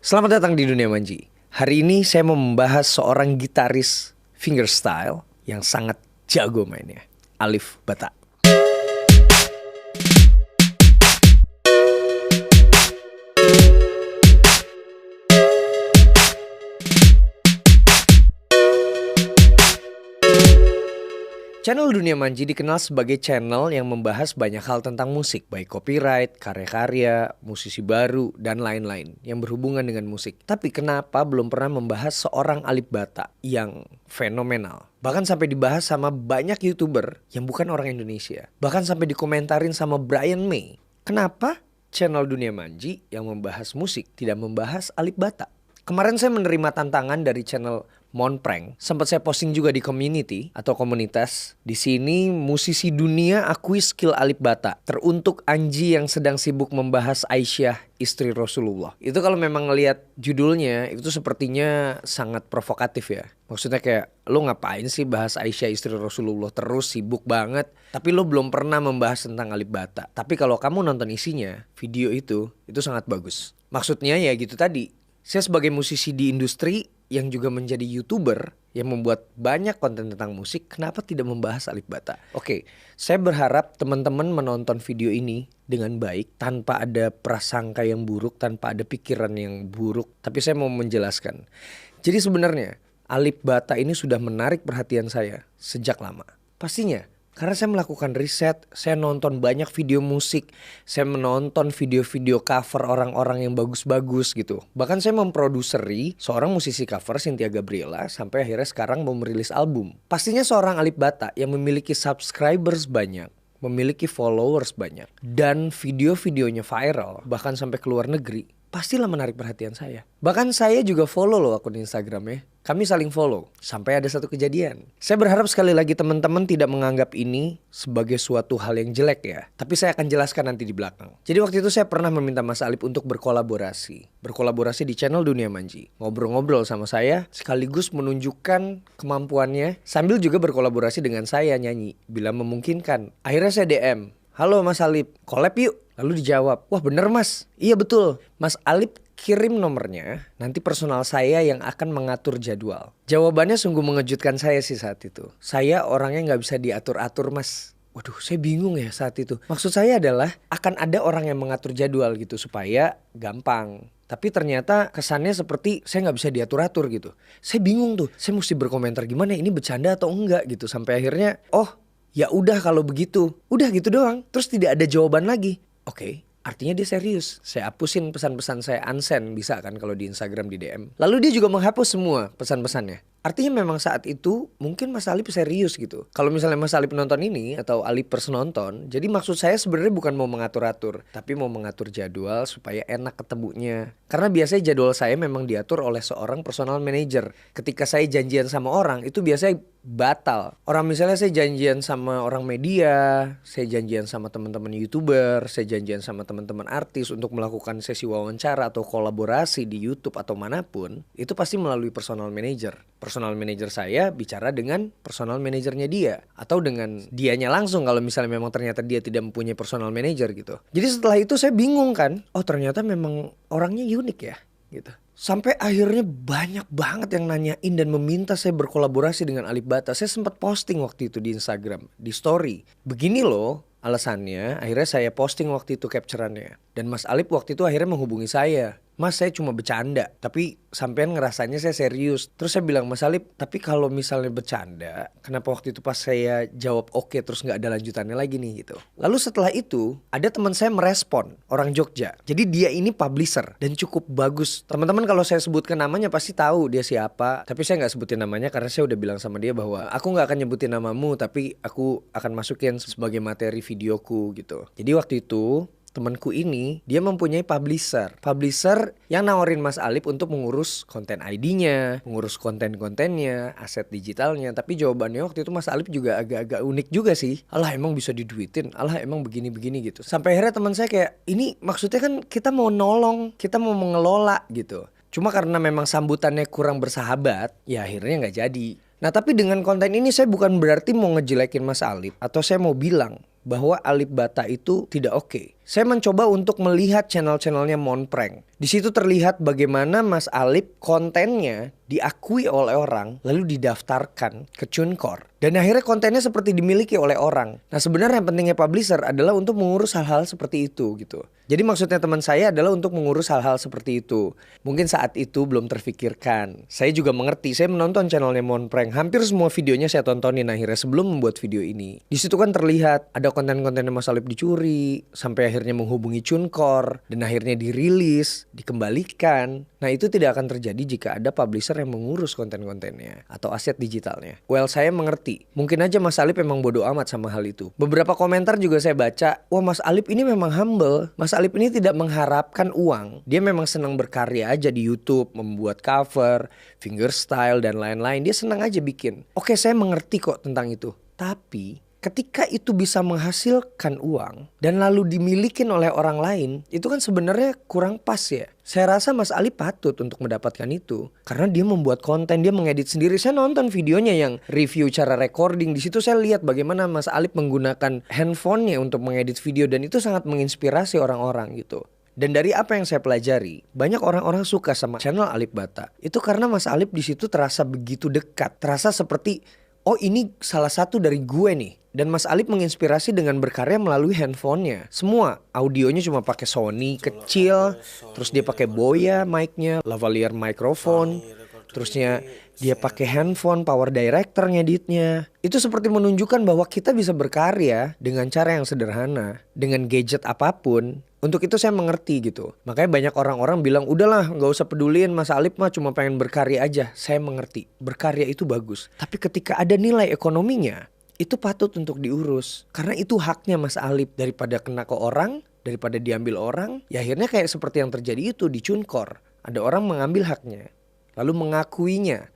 Selamat datang di Dunia Manji. Hari ini saya mau membahas seorang gitaris fingerstyle yang sangat jago mainnya, Alif Ba Ta. Channel Dunia Manji dikenal sebagai channel yang membahas banyak hal tentang musik, baik copyright, karya-karya, musisi baru, dan lain-lain yang berhubungan dengan musik. Tapi kenapa belum pernah membahas seorang Alif Ba Ta yang fenomenal? Bahkan sampai dibahas sama banyak YouTuber yang bukan orang Indonesia. Bahkan sampai dikomentarin sama Brian May. Kenapa channel Dunia Manji yang membahas musik tidak membahas Alif Ba Ta? Kemarin saya menerima tantangan dari channel Monprank. Sempat saya posting juga di community atau komunitas. Di sini musisi dunia akui skill Alif Ba Ta. Teruntuk Anji yang sedang sibuk membahas Aisyah, istri Rasulullah. Itu kalau memang ngelihat judulnya itu sepertinya sangat provokatif ya. Maksudnya kayak lo ngapain sih bahas Aisyah, istri Rasulullah terus, sibuk banget. Tapi lo belum pernah membahas tentang Alif Ba Ta. Tapi kalau kamu nonton isinya, video itu sangat bagus. Maksudnya ya gitu tadi. Saya sebagai musisi di industri yang juga menjadi YouTuber yang membuat banyak konten tentang musik, kenapa tidak membahas Alif Ba Ta? Oke, saya berharap teman-teman menonton video ini dengan baik, tanpa ada prasangka yang buruk, tanpa ada pikiran yang buruk. Tapi saya mau menjelaskan. Jadi sebenarnya Alif Ba Ta ini sudah menarik perhatian saya sejak lama. Pastinya karena saya melakukan riset, saya nonton banyak video musik, saya menonton video-video cover orang-orang yang bagus-bagus gitu. Bahkan saya memproduseri seorang musisi cover, Cynthia Gabriela, sampai akhirnya sekarang mau merilis album. Pastinya seorang Alif Ba Ta yang memiliki subscribers banyak, memiliki followers banyak, dan video-videonya viral, bahkan sampai ke luar negeri, pastilah menarik perhatian saya. Bahkan saya juga follow loh akun Instagramnya. Kami saling follow sampai ada satu kejadian. Saya berharap sekali lagi teman-teman tidak menganggap ini sebagai suatu hal yang jelek ya. Tapi saya akan jelaskan nanti di belakang. Jadi waktu itu saya pernah meminta Mas Alif untuk berkolaborasi. Berkolaborasi di channel Dunia Manji. Ngobrol-ngobrol sama saya sekaligus menunjukkan kemampuannya sambil juga berkolaborasi dengan saya nyanyi bila memungkinkan. Akhirnya saya DM. Halo Mas Alif, collab yuk. Lalu dijawab, wah bener Mas, iya betul. Mas Alif kirim nomornya, nanti personal saya yang akan mengatur jadwal. Jawabannya sungguh mengejutkan saya sih saat itu. Saya orangnya gak bisa diatur-atur Mas. Waduh, saya bingung ya saat itu. Maksud saya adalah akan ada orang yang mengatur jadwal gitu supaya gampang. Tapi ternyata kesannya seperti saya gak bisa diatur-atur gitu. Saya bingung tuh, saya mesti berkomentar gimana, ini bercanda atau enggak gitu. Sampai akhirnya, oh ya udah kalau begitu. Udah gitu doang, terus tidak ada jawaban lagi. Oke, artinya dia serius. Saya hapusin pesan-pesan saya, unsend bisa kan kalau di Instagram di DM. Lalu dia juga menghapus semua pesan-pesannya. Artinya memang saat itu mungkin Mas Alif serius gitu. Kalau misalnya Mas Alif nonton ini atau Alifers nonton, jadi maksud saya sebenarnya bukan mau mengatur-atur, tapi mau mengatur jadwal supaya enak ketemunya. Karena biasanya jadwal saya memang diatur oleh seorang personal manager. Ketika saya janjian sama orang itu biasanya batal. Orang misalnya saya janjian sama orang media, saya janjian sama teman-teman YouTuber, saya janjian sama teman-teman artis untuk melakukan sesi wawancara atau kolaborasi di YouTube atau manapun, itu pasti melalui personal manager. Personal manager saya bicara dengan personal manajernya dia, atau dengan dianya langsung kalau misalnya memang ternyata dia tidak mempunyai personal manager gitu. Jadi setelah itu saya bingung kan, oh ternyata memang orangnya unik ya gitu. Sampai akhirnya banyak banget yang nanyain dan meminta saya berkolaborasi dengan Alif Ba Ta. Saya sempat posting waktu itu di Instagram, di story. Begini loh alasannya, akhirnya saya posting waktu itu capture-annya. Dan Mas Alif waktu itu akhirnya menghubungi saya. Mas saya cuma bercanda, tapi sampean ngerasanya saya serius. Terus saya bilang, Mas Alif, tapi kalau misalnya bercanda, kenapa waktu itu pas saya jawab oke terus gak ada lanjutannya lagi nih gitu. Lalu setelah itu ada teman saya merespon, orang Jogja. Jadi dia ini publisher dan cukup bagus. Teman-teman kalau saya sebutkan namanya pasti tahu dia siapa. Tapi saya gak sebutin namanya karena saya udah bilang sama dia bahwa aku gak akan nyebutin namamu, tapi aku akan masukin sebagai materi videoku gitu. Jadi waktu itu temanku ini dia mempunyai publisher yang nawarin Mas Alif untuk mengurus konten ID-nya, mengurus konten-kontennya, aset digitalnya. Tapi jawabannya waktu itu Mas Alif juga agak-agak unik juga sih. Alah emang bisa diduitin, alah emang begini-begini gitu. Sampai akhirnya teman saya kayak, ini maksudnya kan kita mau nolong, kita mau mengelola gitu. Cuma karena memang sambutannya kurang bersahabat, ya akhirnya gak jadi. Nah tapi dengan konten ini saya bukan berarti mau ngejelekin Mas Alif, atau saya mau bilang bahwa Alif Ba Ta itu tidak oke. saya mencoba untuk melihat channel-channelnya Monprank. Di situ terlihat bagaimana Mas Alip kontennya diakui oleh orang lalu didaftarkan ke TuneCore. Dan akhirnya kontennya seperti dimiliki oleh orang. Nah sebenarnya yang pentingnya publisher adalah untuk mengurus hal-hal seperti itu gitu. Jadi maksudnya teman saya adalah untuk mengurus hal-hal seperti itu. Mungkin saat itu belum terfikirkan. Saya juga mengerti, saya menonton channelnya Monprank. Hampir semua videonya saya tontonin akhirnya sebelum membuat video ini. Di situ kan terlihat ada konten-kontennya Mas Alip dicuri, sampai akhirnya menghubungi TuneCore, dan akhirnya dirilis, dikembalikan. Nah itu tidak akan terjadi jika ada publisher yang mengurus konten-kontennya atau aset digitalnya. Well, saya mengerti. Mungkin aja Mas Alip emang bodoh amat sama hal itu. Beberapa komentar juga saya baca, wah Mas Alip ini memang humble. Mas Alip ini tidak mengharapkan uang. Dia memang senang berkarya aja di YouTube, membuat cover, fingerstyle dan lain-lain. Dia senang aja bikin. Oke, saya mengerti kok tentang itu. Tapi ketika itu bisa menghasilkan uang dan lalu dimiliki oleh orang lain, itu kan sebenarnya kurang pas ya. Saya rasa Mas Ali patut untuk mendapatkan itu karena dia membuat konten, dia mengedit sendiri. Saya nonton videonya yang review cara recording. Di situ saya lihat bagaimana Mas Ali menggunakan handphonenya untuk mengedit video dan itu sangat menginspirasi orang-orang gitu. Dan dari apa yang saya pelajari, banyak orang-orang suka sama channel Alip Ba Ta. Itu karena Mas Alip di situ terasa begitu dekat, terasa seperti oh ini salah satu dari gue nih. Dan Mas Alip menginspirasi dengan berkarya melalui handphonenya. Semua audionya cuma pakai Sony kecil, terus dia pakai Boya mic-nya, lavalier microphone, terusnya dia pakai handphone power director ngeditnya. Itu seperti menunjukkan bahwa kita bisa berkarya dengan cara yang sederhana, dengan gadget apapun. Untuk itu saya mengerti gitu. Makanya banyak orang-orang bilang udahlah gak usah peduliin Mas Alip mah cuma pengen berkarya aja. Saya mengerti, berkarya itu bagus. Tapi ketika ada nilai ekonominya, itu patut untuk diurus. Karena itu haknya Mas Alip. Daripada kena ke orang, daripada diambil orang, ya akhirnya kayak seperti yang terjadi itu di TuneCore. Ada orang mengambil haknya, lalu mengakuinya.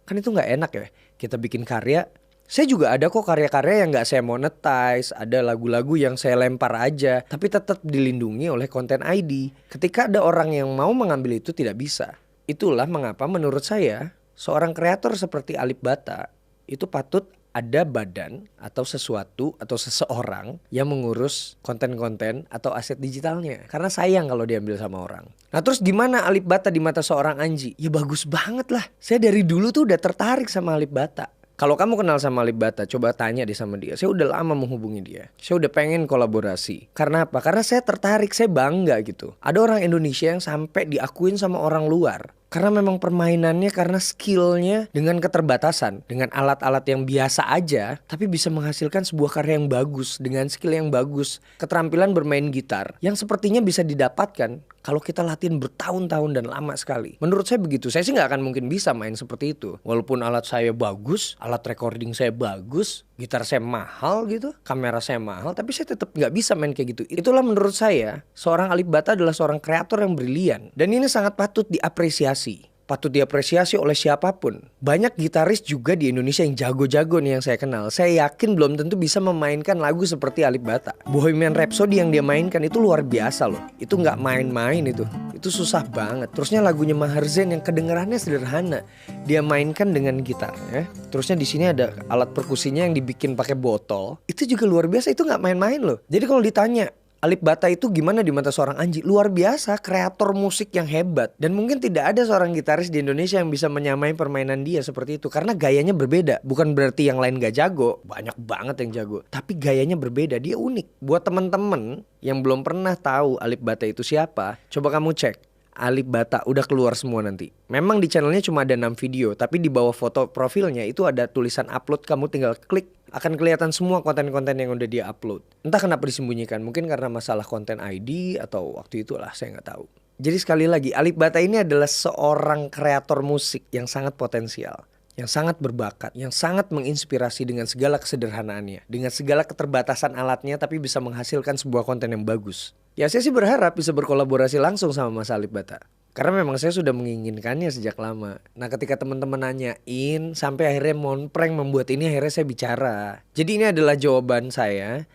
Kan itu gak enak ya. Kita bikin karya. Saya juga ada kok karya-karya yang gak saya monetize. Ada lagu-lagu yang saya lempar aja, tapi tetap dilindungi oleh Content ID. Ketika ada orang yang mau mengambil itu tidak bisa. Itulah mengapa menurut saya seorang kreator seperti Alip Ba Ta itu patut ada badan atau sesuatu atau seseorang yang mengurus konten-konten atau aset digitalnya. Karena sayang kalau diambil sama orang. Nah terus gimana Alip Ba Ta di mata seorang Anji? Ya bagus banget lah. Saya dari dulu tuh udah tertarik sama Alip Ba Ta. Kalau kamu kenal sama Alip Ba Ta, coba tanya deh sama dia. Saya udah lama menghubungi dia. Saya udah pengen kolaborasi. Karena apa? Karena saya tertarik, saya bangga gitu. Ada orang Indonesia yang sampai diakuin sama orang luar. Karena memang permainannya, karena skillnya dengan keterbatasan. Dengan alat-alat yang biasa aja, tapi bisa menghasilkan sebuah karya yang bagus. Dengan skill yang bagus. Keterampilan bermain gitar. Yang sepertinya bisa didapatkan kalau kita latihan bertahun-tahun dan lama sekali. Menurut saya begitu. Saya sih gak akan mungkin bisa main seperti itu. Walaupun alat saya bagus, alat recording saya bagus, gitar saya mahal gitu, kamera saya mahal, tapi saya tetap gak bisa main kayak gitu. Itulah menurut saya, seorang Alip Ba Ta adalah seorang kreator yang brilian. Dan ini sangat patut diapresiasi. Patut diapresiasi oleh siapapun. Banyak gitaris juga di Indonesia yang jago-jago nih yang saya kenal. Saya yakin belum tentu bisa memainkan lagu seperti Alip Ba Ta. Bohemian Rhapsody yang dia mainkan itu luar biasa loh. Itu gak main-main itu. Itu susah banget. Terusnya lagunya Maher Zain yang kedengarannya sederhana. Dia mainkan dengan gitarnya. Terusnya di sini ada alat perkusinya yang dibikin pakai botol. Itu juga luar biasa. Itu gak main-main loh. Jadi kalau ditanya Alip Ba Ta itu gimana di mata seorang Anji? Luar biasa, kreator musik yang hebat. Dan mungkin tidak ada seorang gitaris di Indonesia yang bisa menyamai permainan dia seperti itu. Karena gayanya berbeda. Bukan berarti yang lain gak jago. Banyak banget yang jago. Tapi gayanya berbeda, dia unik. Buat temen-temen yang belum pernah tahu Alip Ba Ta itu siapa, coba kamu cek. Alip Ba Ta udah keluar semua nanti. Memang di channelnya cuma ada 6 video. Tapi di bawah foto profilnya itu ada tulisan upload. Kamu tinggal klik. Akan kelihatan semua konten-konten yang udah dia upload. Entah kenapa disembunyikan. Mungkin karena masalah konten ID atau waktu itulah, saya gak tahu. Jadi sekali lagi, Alip Ba Ta ini adalah seorang kreator musik yang sangat potensial, yang sangat berbakat, yang sangat menginspirasi dengan segala kesederhanaannya, dengan segala keterbatasan alatnya, tapi bisa menghasilkan sebuah konten yang bagus. Ya saya sih berharap bisa berkolaborasi langsung sama Mas Alip Ba Ta. Karena memang saya sudah menginginkannya sejak lama. Nah ketika teman-teman nanyain, sampai akhirnya Monprank membuat ini, akhirnya saya bicara. Jadi ini adalah jawaban saya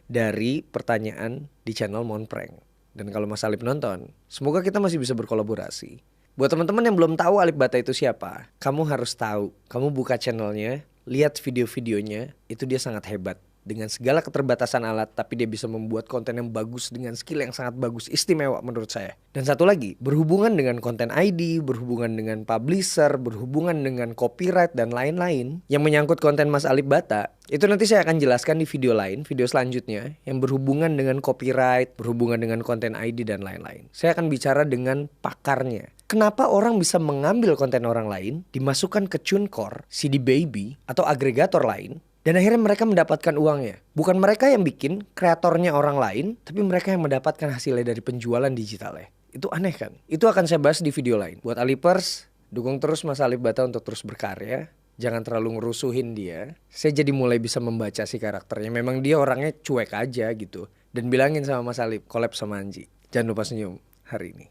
dari pertanyaan di channel Monprank. Dan kalau Mas Alip nonton, semoga kita masih bisa berkolaborasi. Buat teman-teman yang belum tahu Alip Ba Ta itu siapa, kamu harus tahu. Kamu buka channelnya, lihat video-videonya, itu dia sangat hebat. dengan segala keterbatasan alat, tapi dia bisa membuat konten yang bagus dengan skill yang sangat bagus, istimewa menurut saya. Dan satu lagi, berhubungan dengan konten ID, berhubungan dengan publisher, berhubungan dengan copyright dan lain-lain yang menyangkut konten Mas Alif Ba Ta, itu nanti saya akan jelaskan di video lain, video selanjutnya yang berhubungan dengan copyright, berhubungan dengan konten ID dan lain-lain. Saya akan bicara dengan pakarnya. Kenapa orang bisa mengambil konten orang lain, dimasukkan ke TuneCore, CD Baby, atau agregator lain, dan akhirnya mereka mendapatkan uangnya. Bukan mereka yang bikin, kreatornya orang lain, tapi mereka yang mendapatkan hasilnya dari penjualan digitalnya. Itu aneh kan? Itu akan saya bahas di video lain. Buat Alipers, dukung terus Mas Alif Ba Ta untuk terus berkarya. Jangan terlalu ngerusuhin dia. Saya jadi mulai bisa membaca si karakternya. Memang dia orangnya cuek aja gitu. Dan bilangin sama Mas Alif, collab sama Anji. Jangan lupa senyum hari ini.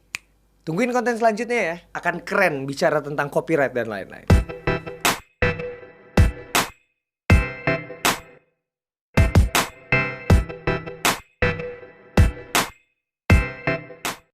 Tungguin konten selanjutnya ya. Akan keren bicara tentang copyright dan lain-lain.